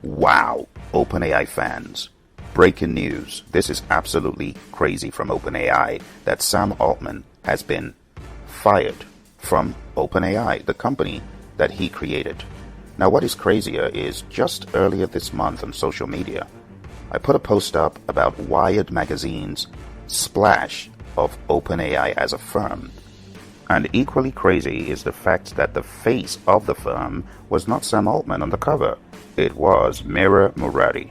Wow, OpenAI fans. Breaking news. This is absolutely crazy from OpenAI that Sam Altman has been fired from OpenAI, the company that he created. Now, what is crazier is just earlier this month on social media, I put a post up about Wired magazine's splash of OpenAI as a firm. And equally crazy is the fact that the face of the firm was not Sam Altman on the cover. It was Mira Murati.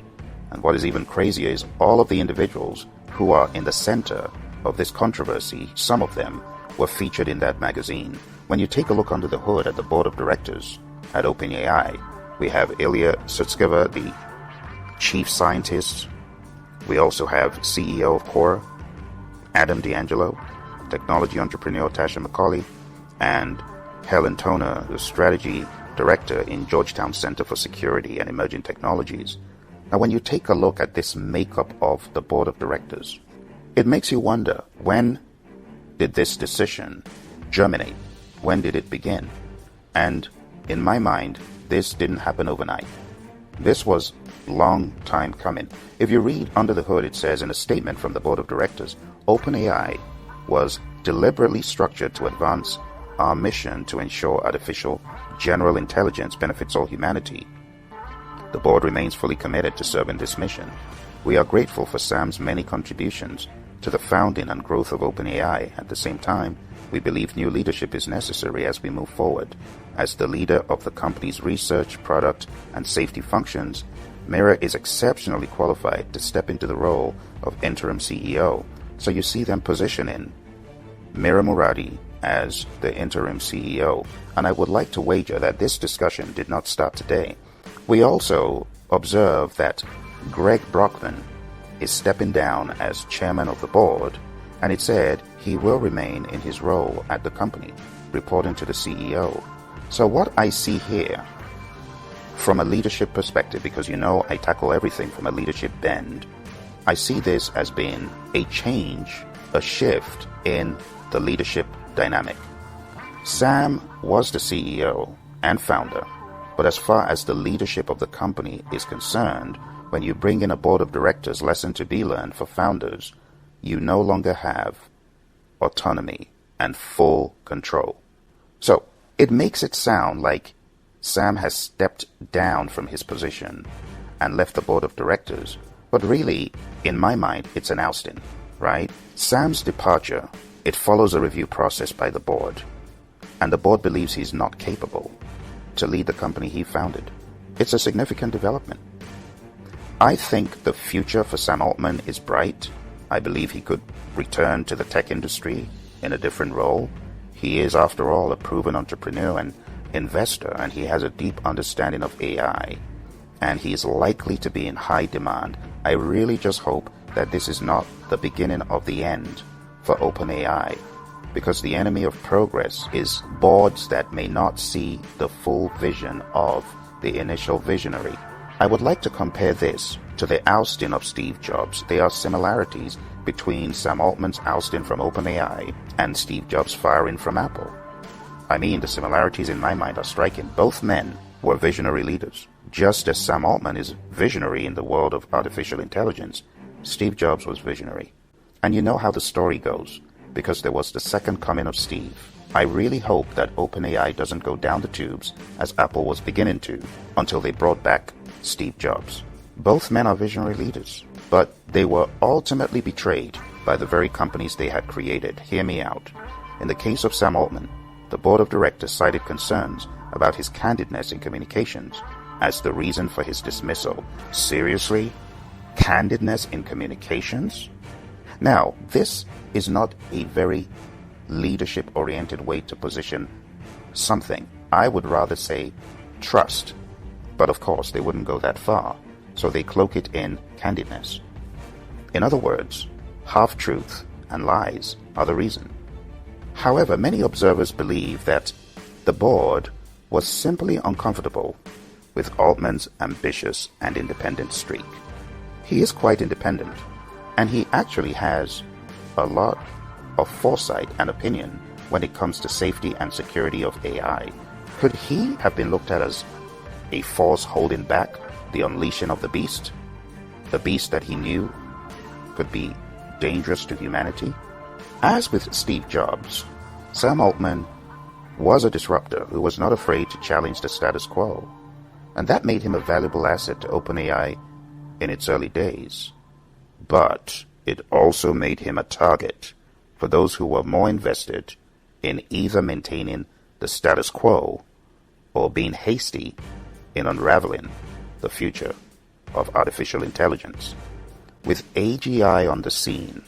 And what is even crazier is all of the individuals who are in the center of this controversy, some of them were featured in that magazine. When you take a look under the hood at the board of directors at OpenAI, we have Ilya Sutskever, the chief scientist. We also have CEO of Core, Adam D'Angelo, technology entrepreneur Tasha McCauley, and Helen Toner, the strategy director in Georgetown Center for Security and Emerging Technologies. Now, when you take a look at this makeup of the board of directors, it makes you wonder, when did this decision germinate? When did it begin? And in my mind, this didn't happen overnight. This was long time coming. If you read under the hood, it says in a statement from the board of directors, OpenAI was deliberately structured to advance our mission to ensure artificial general intelligence benefits all humanity. The board remains fully committed to serving this mission. We are grateful for Sam's many contributions to the founding and growth of OpenAI. At the same time, we believe new leadership is necessary as we move forward. As the leader of the company's research, product, and safety functions, Mira is exceptionally qualified to step into the role of interim CEO. So you see them positioning Mira Murati as the interim CEO. And I would like to wager that this discussion did not start today. We also observe that Greg Brockman is stepping down as chairman of the board, and it said he will remain in his role at the company, reporting to the CEO. So what I see here from a leadership perspective, because you know I tackle everything from a leadership bend, I see this as being a change, a shift in the leadership dynamic. Sam was the CEO and founder, but as far as the leadership of the company is concerned, when you bring in a board of directors, lesson to be learned for founders, you no longer have autonomy and full control. So it makes it sound like Sam has stepped down from his position and left the board of directors, but really, in my mind, it's an ousting, right? Sam's departure, it follows a review process by the board, and the board believes he's not capable to lead the company he founded. It's a significant development. I think the future for Sam Altman is bright. I believe he could return to the tech industry in a different role. He is, after all, a proven entrepreneur and investor, and he has a deep understanding of AI, and he is likely to be in high demand. I really just hope that this is not the beginning of the end for OpenAI, because the enemy of progress is boards that may not see the full vision of the initial visionary. I would like to compare this to the ousting of Steve Jobs. There are similarities between Sam Altman's ousting from OpenAI and Steve Jobs' firing from Apple. I mean, the similarities in my mind are striking. Both men were visionary leaders. Just as Sam Altman is visionary in the world of artificial intelligence, Steve Jobs was visionary. And you know how the story goes, because there was the second coming of Steve. I really hope that OpenAI doesn't go down the tubes as Apple was beginning to, until they brought back Steve Jobs. Both men are visionary leaders, but they were ultimately betrayed by the very companies they had created. Hear me out. In the case of Sam Altman, the board of directors cited concerns about his candidness in communications as the reason for his dismissal. Seriously? Candidness in communications? Now, this is not a very leadership-oriented way to position something. I would rather say trust. But of course, they wouldn't go that far, so they cloak it in candidness. In other words, half-truth and lies are the reason. However, many observers believe that the board was simply uncomfortable with Altman's ambitious and independent streak. He is quite independent, and he actually has a lot of foresight and opinion when it comes to safety and security of AI. Could he have been looked at as a force holding back the unleashing of the beast that he knew could be dangerous to humanity. As with Steve Jobs, Sam Altman was a disruptor who was not afraid to challenge the status quo, and that made him a valuable asset to OpenAI in its early days. But it also made him a target for those who were more invested in either maintaining the status quo or being hasty in unraveling the future of artificial intelligence. With AGI on the scene,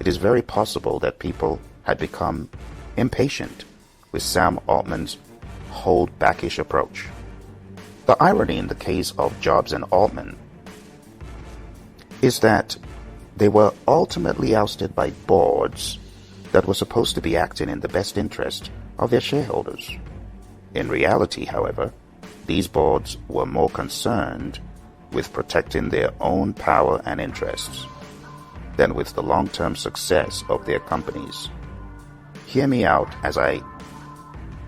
it is very possible that people had become impatient with Sam Altman's hold-backish approach. The irony in the case of Jobs and Altman is that they were ultimately ousted by boards that were supposed to be acting in the best interest of their shareholders. In reality, however, these boards were more concerned with protecting their own power and interests than with the long-term success of their companies. Hear me out as I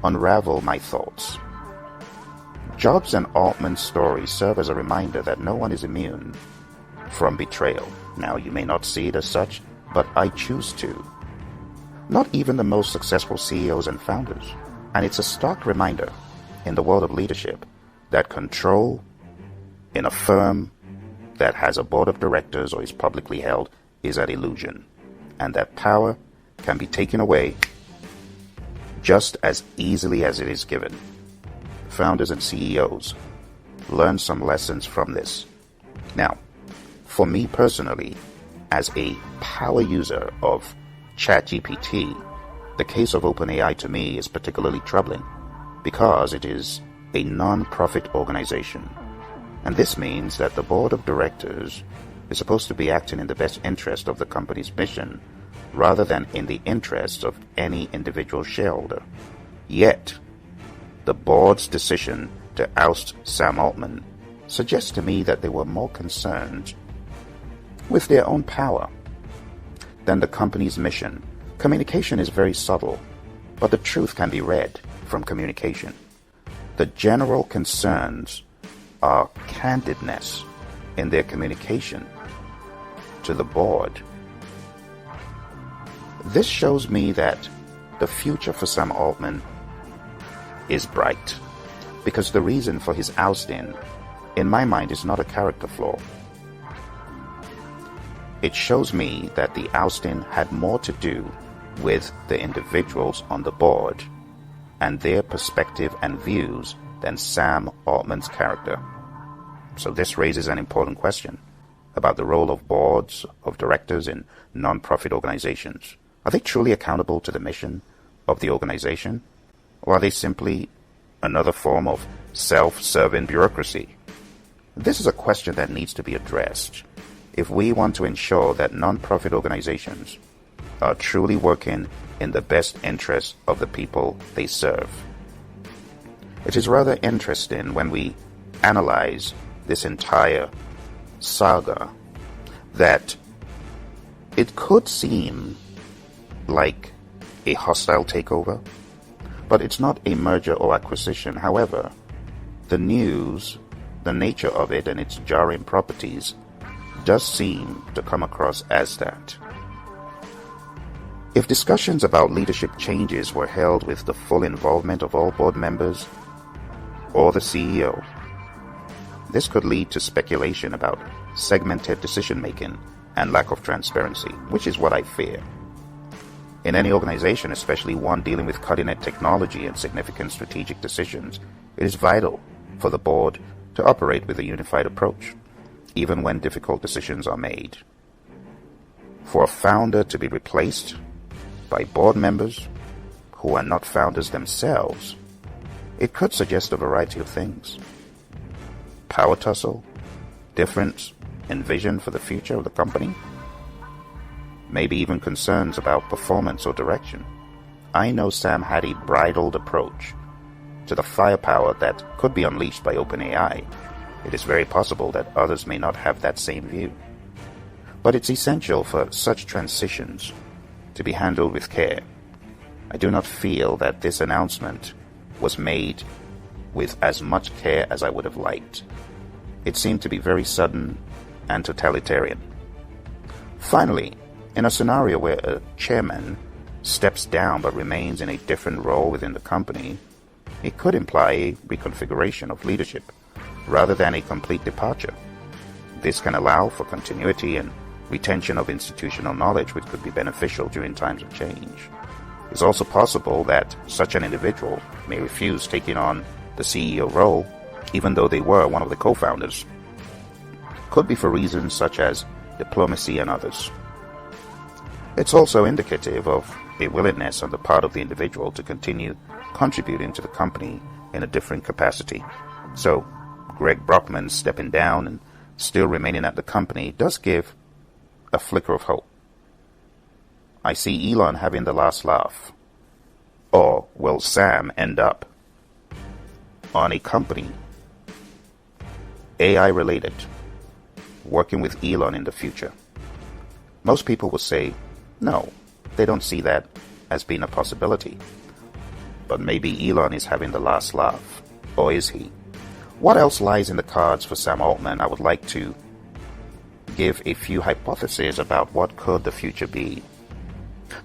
unravel my thoughts. Jobs and Altman's stories serve as a reminder that no one is immune from betrayal. Now, you may not see it as such, but I choose to. Not even the most successful CEOs and founders. And it's a stark reminder in the world of leadership that control in a firm that has a board of directors or is publicly held is an illusion, and that power can be taken away just as easily as it is given. Founders and CEOs, learn some lessons from this. Now, for me personally, as a power user of ChatGPT, the case of OpenAI to me is particularly troubling because it is a non-profit organization. And this means that the board of directors is supposed to be acting in the best interest of the company's mission rather than in the interests of any individual shareholder. Yet, the board's decision to oust Sam Altman suggests to me that they were more concerned with their own power than the company's mission. Communication is very subtle, but the truth can be read from communication. The general concerns are candidness in their communication to the board. This shows me that the future for Sam Altman is bright, because the reason for his ousting, in my mind, is not a character flaw. It shows me that the ousting had more to do with the individuals on the board and their perspective and views than Sam Altman's character. So this raises an important question about the role of boards of directors in non-profit organizations. Are they truly accountable to the mission of the organization, or are they simply another form of self-serving bureaucracy? This is a question that needs to be addressed if we want to ensure that non-profit organizations are truly working in the best interest of the people they serve. It is rather interesting when we analyze this entire saga that it could seem like a hostile takeover, but it's not a merger or acquisition. However, the news, the nature of it and its jarring properties does seem to come across as that. If discussions about leadership changes were held with the full involvement of all board members or the CEO, this could lead to speculation about segmented decision-making and lack of transparency, which is what I fear. In any organization, especially one dealing with cutting-edge technology and significant strategic decisions, it is vital for the board to operate with a unified approach, even when difficult decisions are made. For a founder to be replaced by board members who are not founders themselves, it could suggest a variety of things. Power tussle, difference in vision for the future of the company, maybe even concerns about performance or direction. I know Sam had a bridled approach to the firepower that could be unleashed by OpenAI. It is very possible that others may not have that same view. But it's essential for such transitions to be handled with care. I do not feel that this announcement was made with as much care as I would have liked. It seemed to be very sudden and totalitarian. Finally, in a scenario where a chairman steps down but remains in a different role within the company, it could imply a reconfiguration of leadership rather than a complete departure. This can allow for continuity and retention of institutional knowledge, which could be beneficial during times of change. It's also possible that such an individual may refuse taking on the CEO role, even though they were one of the co-founders. Could be for reasons such as diplomacy and others. It's also indicative of a willingness on the part of the individual to continue contributing to the company in a different capacity. So, Greg Brockman stepping down and still remaining at the company does give a flicker of hope. I see Elon having the last laugh. Or will Sam end up on a company, AI related, working with Elon in the future? Most people will say, no, they don't see that as being a possibility. But maybe Elon is having the last laugh. Or is he? What else lies in the cards for Sam Altman? I would like to give a few hypotheses about what could the future be.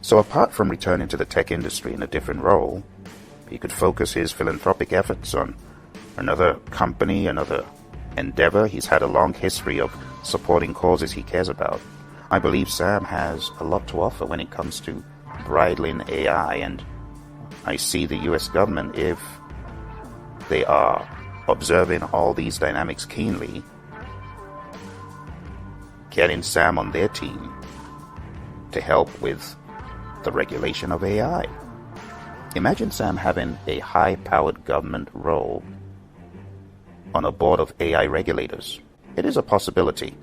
So apart from returning to the tech industry in a different role, he could focus his philanthropic efforts on another company, another endeavor. He's had a long history of supporting causes he cares about. I believe Sam has a lot to offer when it comes to bridling AI, and I see the US government, if they are observing all these dynamics keenly, getting Sam on their team to help with the regulation of AI. Imagine Sam having a high-powered government role on a board of AI regulators. It is a possibility.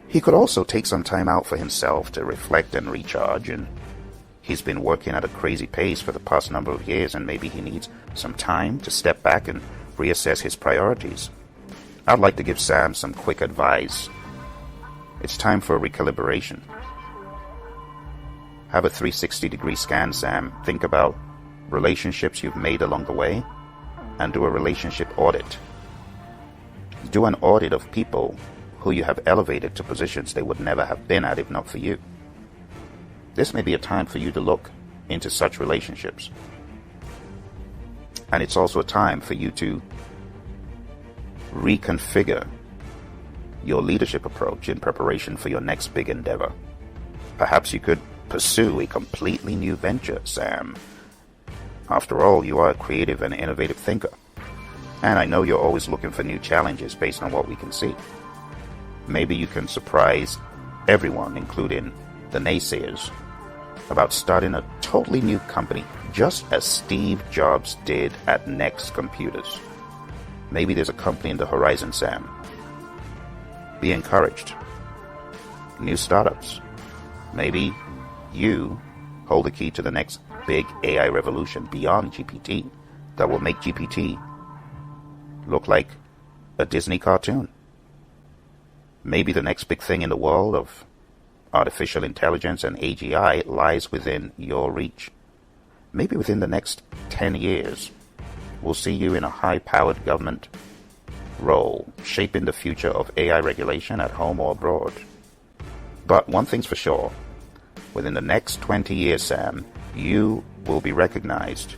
He could also take some time out for himself to reflect and recharge, and he's been working at a crazy pace for the past number of years, and maybe he needs some time to step back and reassess his priorities. I'd like to give Sam some quick advice. It's time for a recalibration. Have a 360-degree scan, Sam. Think about relationships you've made along the way and do a relationship audit. Do an audit of people who you have elevated to positions they would never have been at if not for you. This may be a time for you to look into such relationships. And it's also a time for you to reconfigure your leadership approach in preparation for your next big endeavor. Perhaps you could pursue a completely new venture, Sam. After all, you are a creative and innovative thinker. And I know you're always looking for new challenges based on what we can see. Maybe you can surprise everyone, including the naysayers, about starting a totally new company, just as Steve Jobs did at Next Computers. Maybe there's a company in the horizon, Sam. Be encouraged. New startups. Maybe you hold the key to the next big AI revolution beyond GPT that will make GPT look like a Disney cartoon. Maybe the next big thing in the world of artificial intelligence and AGI lies within your reach. Maybe within the next 10 years, we'll see you in a high-powered government role, shaping the future of AI regulation at home or abroad. But one thing's for sure, within the next 20 years, Sam, you will be recognized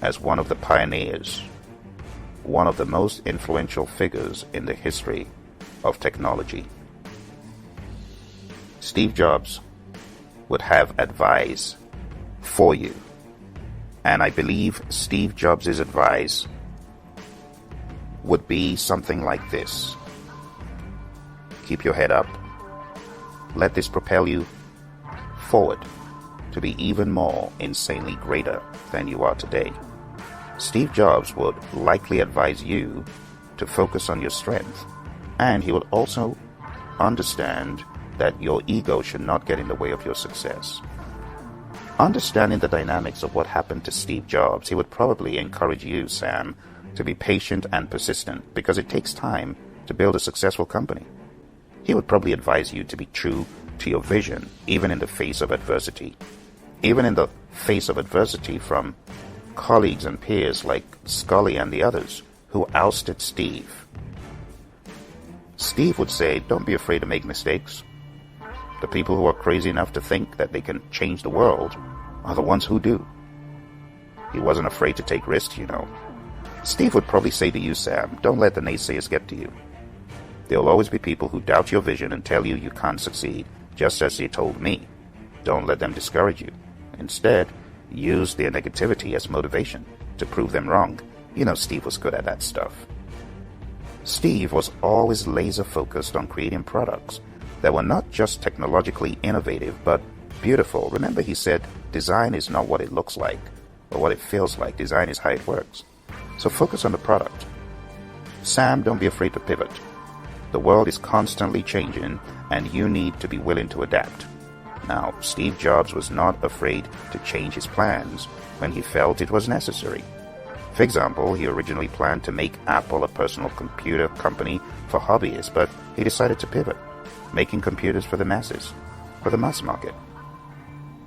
as one of the pioneers, one of the most influential figures in the history of technology. Steve Jobs would have advice for you. And I believe Steve Jobs' advice would be something like this. Keep your head up. Let this propel you forward to be even more insanely greater than you are today. Steve Jobs would likely advise you to focus on your strength, and he would also understand that your ego should not get in the way of your success. Understanding the dynamics of what happened to Steve Jobs, he would probably encourage you, Sam, to be patient and persistent, because it takes time to build a successful company. He would probably advise you to be true to your vision, even in the face of adversity. Even in the face of adversity from colleagues and peers like Scully and the others who ousted Steve. Steve would say, don't be afraid to make mistakes. The people who are crazy enough to think that they can change the world are the ones who do. He wasn't afraid to take risks, Steve would probably say to you, Sam, don't let the naysayers get to you. There will always be people who doubt your vision and tell you can't succeed, just as they told me. Don't let them discourage you. Instead, use their negativity as motivation to prove them wrong. Steve was good at that stuff. Steve was always laser focused on creating products that were not just technologically innovative, but beautiful. Remember, he said, design is not what it looks like or what it feels like. Design is how it works. So focus on the product. Sam, don't be afraid to pivot. The world is constantly changing, and you need to be willing to adapt. Now, Steve Jobs was not afraid to change his plans when he felt it was necessary. For example, he originally planned to make Apple a personal computer company for hobbyists, but he decided to pivot, making computers for the masses, for the mass market.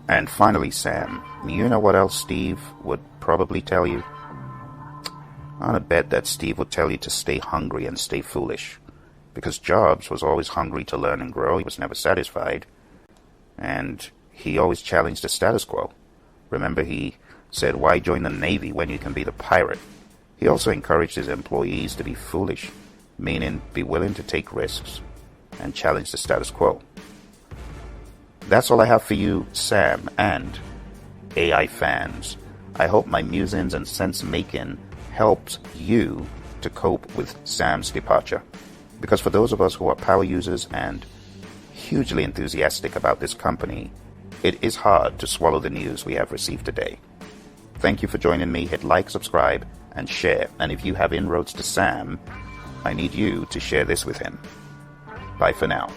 And finally, Sam, you know what else Steve would probably tell you? On a bet that Steve would tell you to stay hungry and stay foolish. Because Jobs was always hungry to learn and grow. He was never satisfied. And he always challenged the status quo. Remember, he said, why join the Navy when you can be the pirate? He also encouraged his employees to be foolish, meaning be willing to take risks and challenge the status quo. That's all I have for you, Sam and AI fans. I hope my musings and sense-making helped you to cope with Sam's departure. Because for those of us who are power users and hugely enthusiastic about this company, it is hard to swallow the news we have received today. Thank you for joining me. Hit like, subscribe, and share. And if you have inroads to Sam, I need you to share this with him. Bye for now.